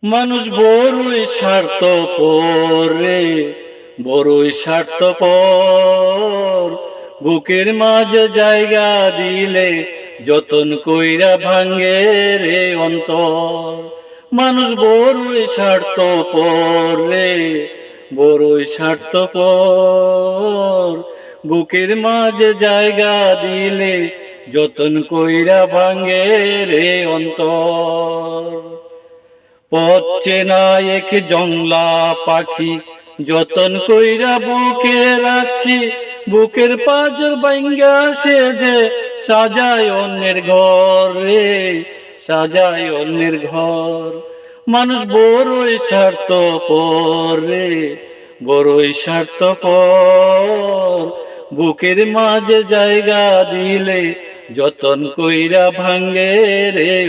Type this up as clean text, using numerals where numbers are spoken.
মানুষ বড়ই স্বার্থপর রে, বড়ই স্বার্থপর। বুকের মাঝে জায়গা দিলে যতন কইরা ভাঙ্গে রে অন্তর। মানুষ বড়ই স্বার্থপর রে, বড়ই স্বার্থপর। বুকের মাঝে জায়গা দিলে যতন কইরা ভাঙ্গে রে অন্তর। পথ চেনা এক জংলা পাখি যতন কইরা বুকে রাখছি, বুকের পাঁজর বাইঙ্গা সে যে সাজায় অন্যের ঘর রে, সাজায় অন্যের ঘর। মানুষ বড়ই স্বার্থপর রে, বড়ই স্বার্থপর। বুকের মাঝে জায়গা দিলে যতন কইরা ভাঙ্গে রে